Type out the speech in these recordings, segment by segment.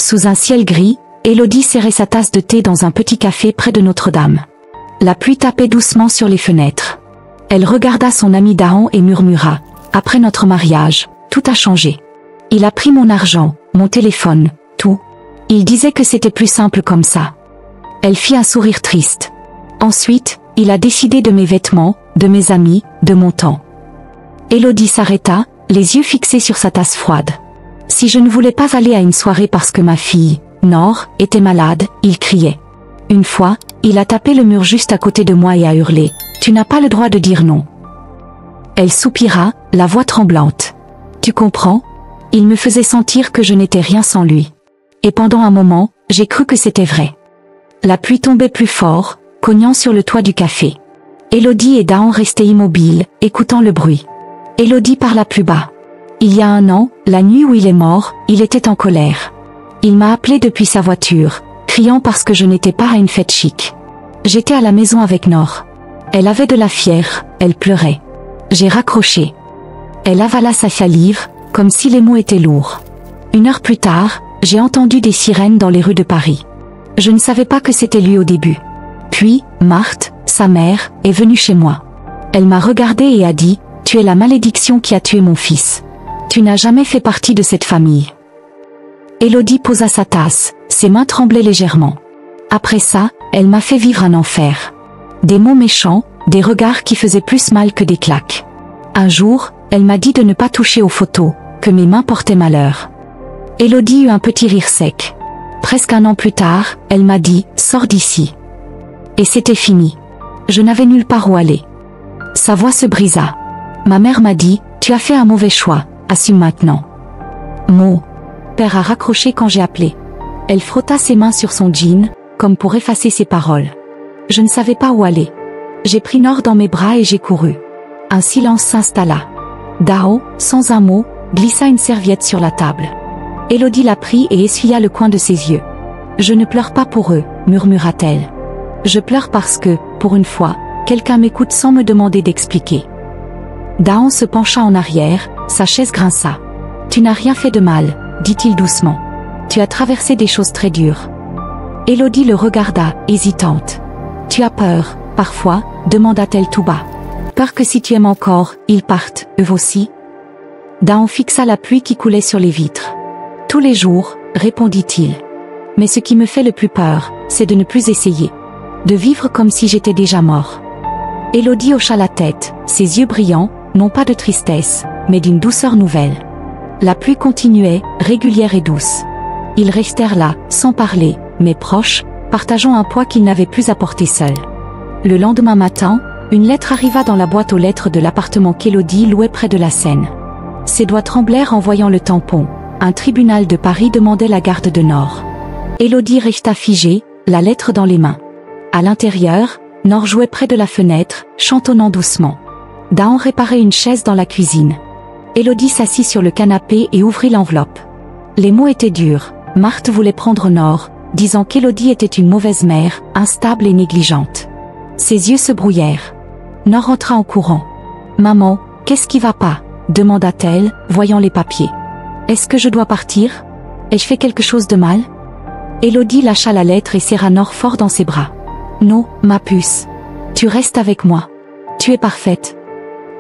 Sous un ciel gris, Élodie serrait sa tasse de thé dans un petit café près de Notre-Dame. La pluie tapait doucement sur les fenêtres. Elle regarda son ami Dahan et murmura « Après notre mariage, tout a changé. Il a pris mon argent, mon téléphone, tout. Il disait que c'était plus simple comme ça. » Elle fit un sourire triste. Ensuite, il a décidé de mes vêtements, de mes amis, de mon temps. Élodie s'arrêta, les yeux fixés sur sa tasse froide. Si je ne voulais pas aller à une soirée parce que ma fille, Nor, était malade, il criait. Une fois, il a tapé le mur juste à côté de moi et a hurlé « Tu n'as pas le droit de dire non ». Elle soupira, la voix tremblante. Tu comprends? Il me faisait sentir que je n'étais rien sans lui. Et pendant un moment, j'ai cru que c'était vrai. La pluie tombait plus fort, cognant sur le toit du café. Élodie et Dahan restaient immobiles, écoutant le bruit. Élodie parla plus bas. Il y a 1 an, la nuit où il est mort, il était en colère. Il m'a appelé depuis sa voiture, criant parce que je n'étais pas à une fête chic. J'étais à la maison avec Nor. Elle avait de la fièvre, elle pleurait. J'ai raccroché. Elle avala sa salive, comme si les mots étaient lourds. 1 heure plus tard, j'ai entendu des sirènes dans les rues de Paris. Je ne savais pas que c'était lui au début. Puis, Marthe, sa mère, est venue chez moi. Elle m'a regardée et a dit « Tu es la malédiction qui a tué mon fils. Tu n'as jamais fait partie de cette famille. » Élodie posa sa tasse, ses mains tremblaient légèrement. Après ça, elle m'a fait vivre un enfer. Des mots méchants, des regards qui faisaient plus mal que des claques. Un jour, elle m'a dit de ne pas toucher aux photos, que mes mains portaient malheur. Élodie eut un petit rire sec. Presque 1 an plus tard, elle m'a dit « Sors d'ici ». Et c'était fini. Je n'avais nulle part où aller. Sa voix se brisa. Ma mère m'a dit « Tu as fait un mauvais choix, assume maintenant ». Père a raccroché quand j'ai appelé. Elle frotta ses mains sur son jean, comme pour effacer ses paroles. Je ne savais pas où aller. J'ai pris Nor dans mes bras et j'ai couru. Un silence s'installa. Dahan, sans un mot, glissa une serviette sur la table. Élodie la prit et essuya le coin de ses yeux. Je ne pleure pas pour eux, murmura-t-elle. Je pleure parce que, pour une fois, quelqu'un m'écoute sans me demander d'expliquer. Dahan se pencha en arrière, sa chaise grinça. Tu n'as rien fait de mal, dit-il doucement. Tu as traversé des choses très dures. Élodie le regarda, hésitante. Tu as peur, parfois, demanda-t-elle tout bas. Peur que si tu aimes encore, ils partent, eux aussi? Dahan fixa la pluie qui coulait sur les vitres. Tous les jours, répondit-il. Mais ce qui me fait le plus peur, c'est de ne plus essayer. De vivre comme si j'étais déjà mort. Élodie hocha la tête, ses yeux brillants, non pas de tristesse, mais d'une douceur nouvelle. La pluie continuait, régulière et douce. Ils restèrent là, sans parler, mais proches, partageant un poids qu'ils n'avaient plus à porter seuls. Le lendemain matin, une lettre arriva dans la boîte aux lettres de l'appartement qu'Élodie louait près de la Seine. Ses doigts tremblèrent en voyant le tampon. Un tribunal de Paris demandait la garde de Nor. Élodie resta figée, la lettre dans les mains. À l'intérieur, Nor jouait près de la fenêtre, chantonnant doucement. Dahan réparait une chaise dans la cuisine. Élodie s'assit sur le canapé et ouvrit l'enveloppe. Les mots étaient durs. Marthe voulait prendre Nor, disant qu'Élodie était une mauvaise mère, instable et négligente. Ses yeux se brouillèrent. Nor entra en courant. « Maman, qu'est-ce qui va pas ?» demanda-t-elle, voyant les papiers. « Est-ce que je dois partir? Ai-je fait quelque chose de mal ?» Élodie lâcha la lettre et serra Nor fort dans ses bras. « Non, ma puce. Tu restes avec moi. Tu es parfaite. »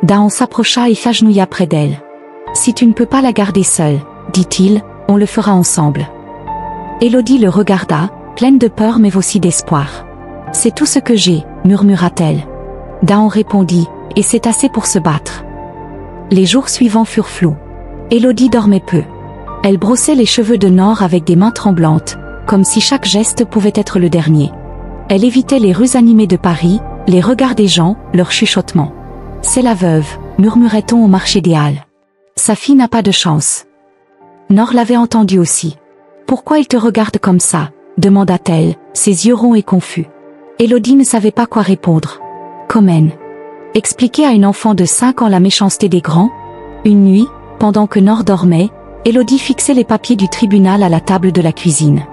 Dahan s'approcha et s'agenouilla près d'elle. « Si tu ne peux pas la garder seule, dit-il, on le fera ensemble. » Élodie le regarda, pleine de peur mais aussi d'espoir. « C'est tout ce que j'ai, murmura-t-elle. Dahan répondit, « Et c'est assez pour se battre. » Les jours suivants furent flous. Élodie dormait peu. Elle brossait les cheveux de Nor avec des mains tremblantes, comme si chaque geste pouvait être le dernier. Elle évitait les rues animées de Paris, les regards des gens, leurs chuchotements. « C'est la veuve », murmurait-on au marché des Halles. « Sa fille n'a pas de chance. » Nor l'avait entendu aussi. « Pourquoi il te regarde comme ça ?» demanda-t-elle, ses yeux ronds et confus. Élodie ne savait pas quoi répondre. Comment expliquer à une enfant de 5 ans la méchanceté des grands? Une nuit, pendant que Nor dormait, Élodie fixait les papiers du tribunal à la table de la cuisine.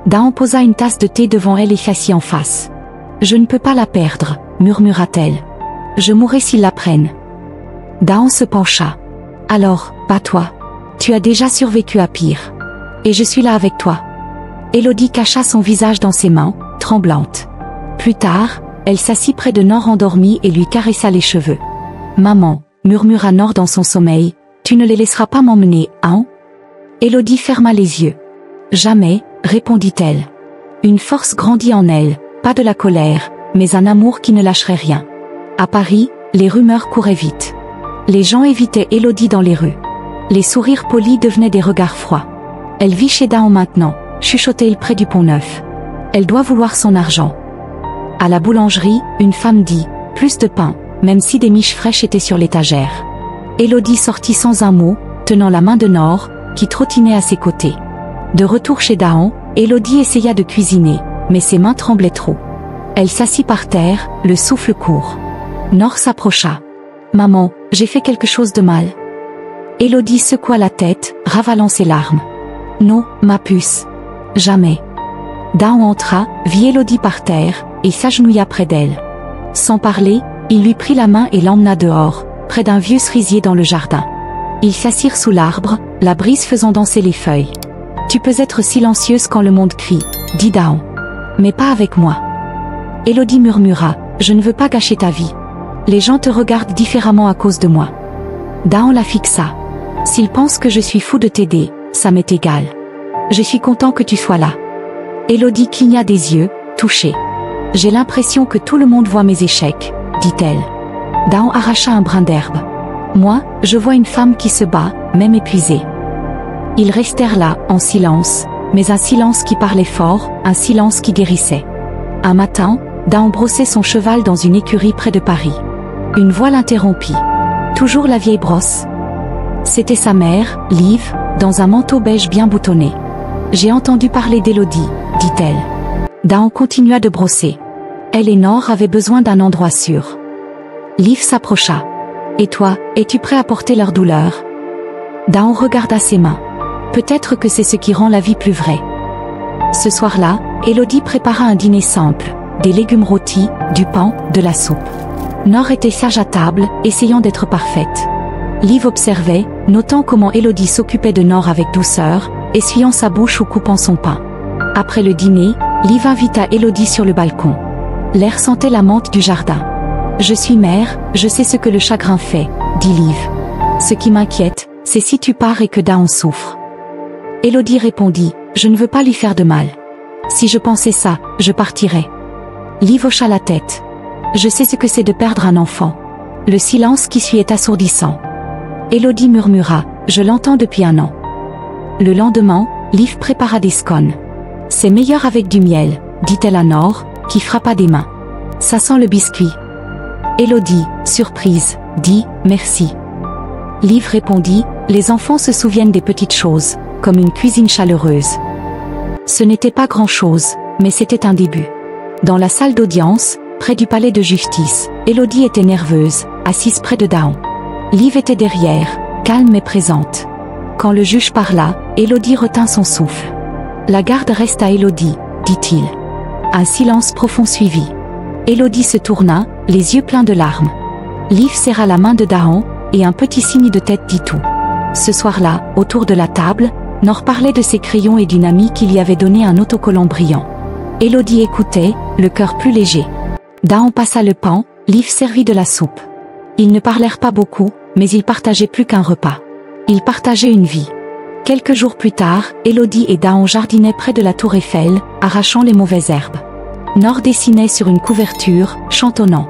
Dahan posa une tasse de thé devant elle et s'assit en face. « Je ne peux pas la perdre, » murmura-t-elle. « Je mourrai s'ils la prennent. » Dahan se pencha. « Alors, bats-toi. Tu as déjà survécu à pire. Et je suis là avec toi. » Élodie cacha son visage dans ses mains, tremblante. Plus tard, elle s'assit près de Nord endormie et lui caressa les cheveux. « Maman », murmura Nord dans son sommeil, « tu ne les laisseras pas m'emmener, hein ?» Élodie ferma les yeux. « Jamais », répondit-elle. Une force grandit en elle, pas de la colère, mais un amour qui ne lâcherait rien. À Paris, les rumeurs couraient vite. Les gens évitaient Élodie dans les rues. Les sourires polis devenaient des regards froids. Elle vit chez Daon maintenant, chuchotait-il près du Pont-Neuf. Elle doit vouloir son argent. À la boulangerie, une femme dit « Plus de pain », même si des miches fraîches étaient sur l'étagère. Élodie sortit sans un mot, tenant la main de Nord, qui trottinait à ses côtés. De retour chez Daon, Élodie essaya de cuisiner, mais ses mains tremblaient trop. Elle s'assit par terre, le souffle court. Nord s'approcha. « Maman, j'ai fait quelque chose de mal ?» Élodie secoua la tête, ravalant ses larmes. « Non, ma puce. Jamais. » Daon entra, vit Élodie par terre, et s'agenouilla près d'elle. Sans parler, il lui prit la main et l'emmena dehors, près d'un vieux cerisier dans le jardin. Ils s'assirent sous l'arbre, la brise faisant danser les feuilles. « Tu peux être silencieuse quand le monde crie, » dit Daon. « Mais pas avec moi. » Élodie murmura, « Je ne veux pas gâcher ta vie. Les gens te regardent différemment à cause de moi. » Daon la fixa. « S'ils pensent que je suis fou de t'aider, ça m'est égal. Je suis content que tu sois là. » Élodie cligna des yeux, touchée. « J'ai l'impression que tout le monde voit mes échecs, » dit-elle. Daon arracha un brin d'herbe. « Moi, je vois une femme qui se bat, même épuisée. » Ils restèrent là, en silence, mais un silence qui parlait fort, un silence qui guérissait. Un matin, Daon brossait son cheval dans une écurie près de Paris. Une voix l'interrompit. Toujours la vieille brosse. C'était sa mère, Liv, dans un manteau beige bien boutonné. « J'ai entendu parler d'Élodie, » dit-elle. Daon continua de brosser. Elle et Nord avaient besoin d'un endroit sûr. Liv s'approcha. « Et toi, es-tu prêt à porter leur douleur ?» Daon regarda ses mains. Peut-être que c'est ce qui rend la vie plus vraie. Ce soir-là, Élodie prépara un dîner simple, des légumes rôtis, du pain, de la soupe. Nord était sage à table, essayant d'être parfaite. Liv observait, notant comment Élodie s'occupait de Nord avec douceur, essuyant sa bouche ou coupant son pain. Après le dîner, Liv invita Élodie sur le balcon. L'air sentait la menthe du jardin. « Je suis mère, je sais ce que le chagrin fait, » dit Liv. « Ce qui m'inquiète, c'est si tu pars et que Daon souffre. » Élodie répondit, « Je ne veux pas lui faire de mal. Si je pensais ça, je partirais. » Liv hocha la tête. « Je sais ce que c'est de perdre un enfant. » Le silence qui suit est assourdissant. Élodie murmura, « Je l'entends depuis un an. » Le lendemain, Liv prépara des scones. « C'est meilleur avec du miel, » dit-elle à Nord, qui frappa des mains. « Ça sent le biscuit. » Élodie, surprise, dit « Merci. » Liv répondit, « Les enfants se souviennent des petites choses, comme une cuisine chaleureuse. » Ce n'était pas grand-chose, mais c'était un début. Dans la salle d'audience, près du palais de justice, Élodie était nerveuse, assise près de Daon. Liv était derrière, calme mais présente. Quand le juge parla, Élodie retint son souffle. « La garde reste à Élodie, » dit-il. Un silence profond suivit. Élodie se tourna, les yeux pleins de larmes. Liv serra la main de Daon, et un petit signe de tête dit tout. Ce soir-là, autour de la table, Nord parlait de ses crayons et d'une amie qui lui avait donné un autocollant brillant. Élodie écoutait, le cœur plus léger. Daon passa le pain, Liv servit de la soupe. Ils ne parlèrent pas beaucoup, mais ils partageaient plus qu'un repas. Ils partageaient une vie. Quelques jours plus tard, Élodie et Daon jardinaient près de la tour Eiffel, arrachant les mauvaises herbes. Nord dessinait sur une couverture, chantonnant.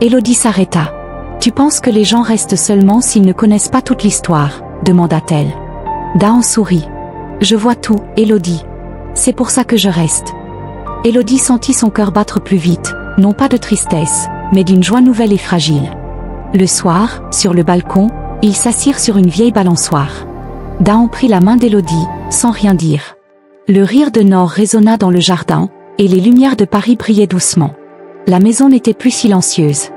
Élodie s'arrêta. « Tu penses que les gens restent seulement s'ils ne connaissent pas toute l'histoire ?» demanda-t-elle. Daon sourit. « Je vois tout, Élodie. C'est pour ça que je reste. » Élodie sentit son cœur battre plus vite, non pas de tristesse, mais d'une joie nouvelle et fragile. Le soir, sur le balcon, ils s'assirent sur une vieille balançoire. Daon prit la main d'Élodie, sans rien dire. Le rire de Nord résonna dans le jardin, et les lumières de Paris brillaient doucement. La maison n'était plus silencieuse.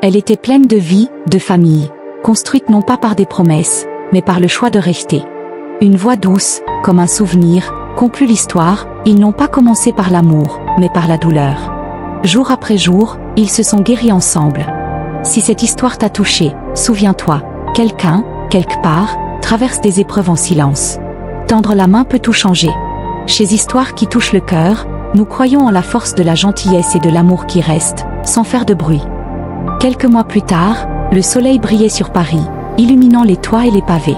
Elle était pleine de vie, de famille, construite non pas par des promesses, mais par le choix de rester. Une voix douce, comme un souvenir, conclut l'histoire, ils n'ont pas commencé par l'amour, mais par la douleur. Jour après jour, ils se sont guéris ensemble. Si cette histoire t'a touché, souviens-toi, quelqu'un, quelque part, traverse des épreuves en silence. Tendre la main peut tout changer. Chez Histoires qui touchent le cœur, nous croyons en la force de la gentillesse et de l'amour qui reste, sans faire de bruit. Quelques mois plus tard, le soleil brillait sur Paris, illuminant les toits et les pavés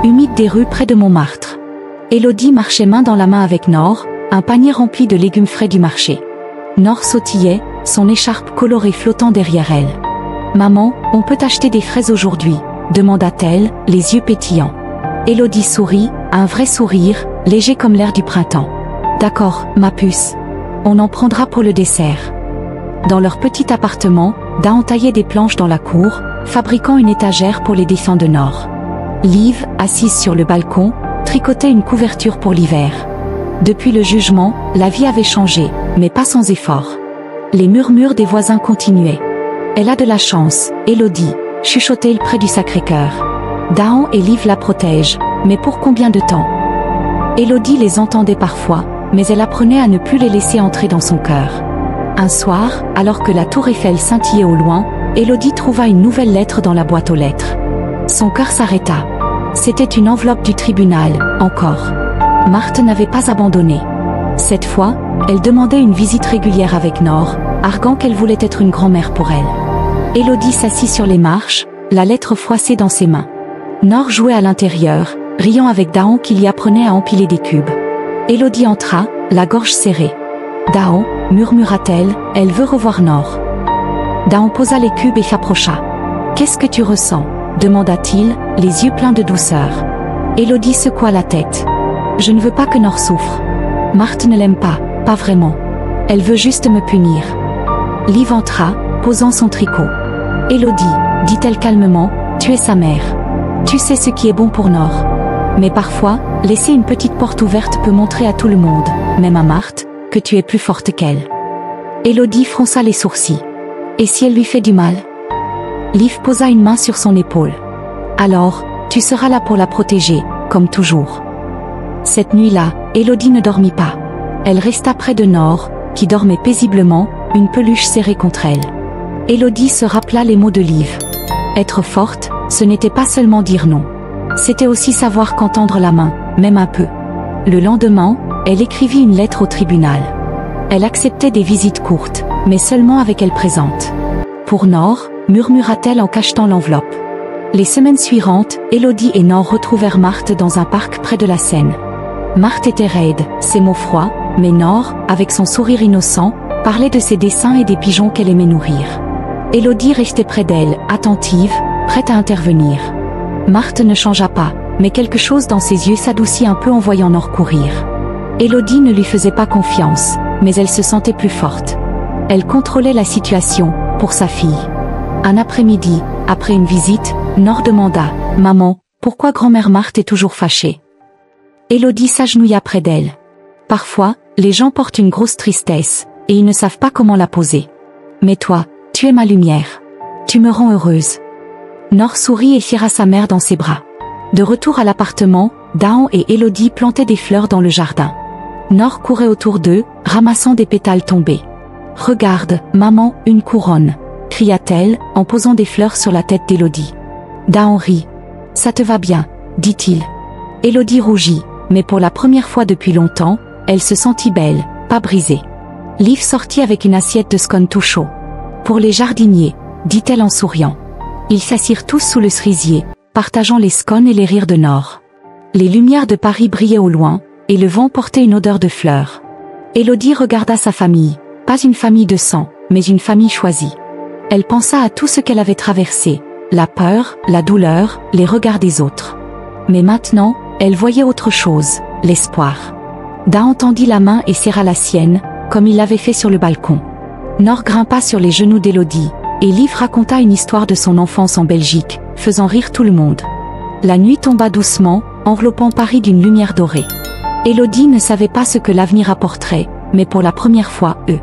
humides des rues près de Montmartre. Élodie marchait main dans la main avec Nord, un panier rempli de légumes frais du marché. Nord sautillait, son écharpe colorée flottant derrière elle. « Maman, on peut acheter des fraises aujourd'hui ?» demanda-t-elle, les yeux pétillants. Élodie sourit, un vrai sourire, léger comme l'air du printemps. « D'accord, ma puce. On en prendra pour le dessert. » Dans leur petit appartement, Daon taillait des planches dans la cour, fabriquant une étagère pour les défunts de Nord. Liv, assise sur le balcon, tricotait une couverture pour l'hiver. Depuis le jugement, la vie avait changé, mais pas sans effort. Les murmures des voisins continuaient. « Elle a de la chance, Élodie », chuchotait-il près du Sacré-Cœur. Daon et Liv la protègent, mais pour combien de temps? Élodie les entendait parfois, mais elle apprenait à ne plus les laisser entrer dans son cœur. Un soir, alors que la tour Eiffel scintillait au loin, Élodie trouva une nouvelle lettre dans la boîte aux lettres. Son cœur s'arrêta. C'était une enveloppe du tribunal, encore. Marthe n'avait pas abandonné. Cette fois, elle demandait une visite régulière avec Nord, arguant qu'elle voulait être une grand-mère pour elle. Élodie s'assit sur les marches, la lettre froissée dans ses mains. Nord jouait à l'intérieur, riant avec Daon qui lui apprenait à empiler des cubes. Élodie entra, la gorge serrée. « Daon » murmura-t-elle, « elle veut revoir Nord. » Daon posa les cubes et s'approcha. « Qu'est-ce que tu ressens ?» demanda-t-il, les yeux pleins de douceur. Élodie secoua la tête. « Je ne veux pas que Nord souffre. Marthe ne l'aime pas, pas vraiment. Elle veut juste me punir. » Liv entra, posant son tricot. « Élodie, dit-elle calmement, tu es sa mère. Tu sais ce qui est bon pour Nord. Mais parfois, laisser une petite porte ouverte peut montrer à tout le monde, même à Marthe, que tu es plus forte qu'elle. » Élodie fronça les sourcils. « Et si elle lui fait du mal ?» Liv posa une main sur son épaule. « Alors, tu seras là pour la protéger, comme toujours. » Cette nuit-là, Élodie ne dormit pas. Elle resta près de Nord, qui dormait paisiblement, une peluche serrée contre elle. Élodie se rappela les mots de Liv. Être forte, ce n'était pas seulement dire non. C'était aussi savoir quand tendre la main, même un peu. Le lendemain, elle écrivit une lettre au tribunal. Elle acceptait des visites courtes, mais seulement avec elle présente. Pour Nord, murmura-t-elle en cachetant l'enveloppe. Les semaines suivantes, Élodie et Nord retrouvèrent Marthe dans un parc près de la Seine. Marthe était raide, ses mots froids, mais Nord, avec son sourire innocent, parlait de ses dessins et des pigeons qu'elle aimait nourrir. Élodie restait près d'elle, attentive, prête à intervenir. Marthe ne changea pas, mais quelque chose dans ses yeux s'adoucit un peu en voyant Nord courir. Élodie ne lui faisait pas confiance, mais elle se sentait plus forte. Elle contrôlait la situation, pour sa fille. Un après-midi, après une visite, Nord demanda « Maman, pourquoi grand-mère Marthe est toujours fâchée ?» Élodie s'agenouilla près d'elle. Parfois, les gens portent une grosse tristesse, et ils ne savent pas comment la poser. Mais toi, tu es ma lumière. Tu me rends heureuse. Nord sourit et tira sa mère dans ses bras. De retour à l'appartement, Daon et Élodie plantaient des fleurs dans le jardin. Nord courait autour d'eux, ramassant des pétales tombés. « Regarde, maman, une couronne !» cria-t-elle, en posant des fleurs sur la tête d'Élodie. Daon rit. « Ça te va bien », dit-il. Élodie rougit, mais pour la première fois depuis longtemps, elle se sentit belle, pas brisée. Liv sortit avec une assiette de scones tout chaud. « Pour les jardiniers », dit-elle en souriant. Ils s'assirent tous sous le cerisier, partageant les scones et les rires de Nord. Les lumières de Paris brillaient au loin, et le vent portait une odeur de fleurs. Élodie regarda sa famille, pas une famille de sang, mais une famille choisie. Elle pensa à tout ce qu'elle avait traversé, la peur, la douleur, les regards des autres. Mais maintenant, elle voyait autre chose, l'espoir. Daon tendit la main et serra la sienne, comme il l'avait fait sur le balcon. Nord grimpa sur les genoux d'Élodie, et Liv raconta une histoire de son enfance en Belgique, faisant rire tout le monde. La nuit tomba doucement, enveloppant Paris d'une lumière dorée. Élodie ne savait pas ce que l'avenir apporterait, mais pour la première fois, eux.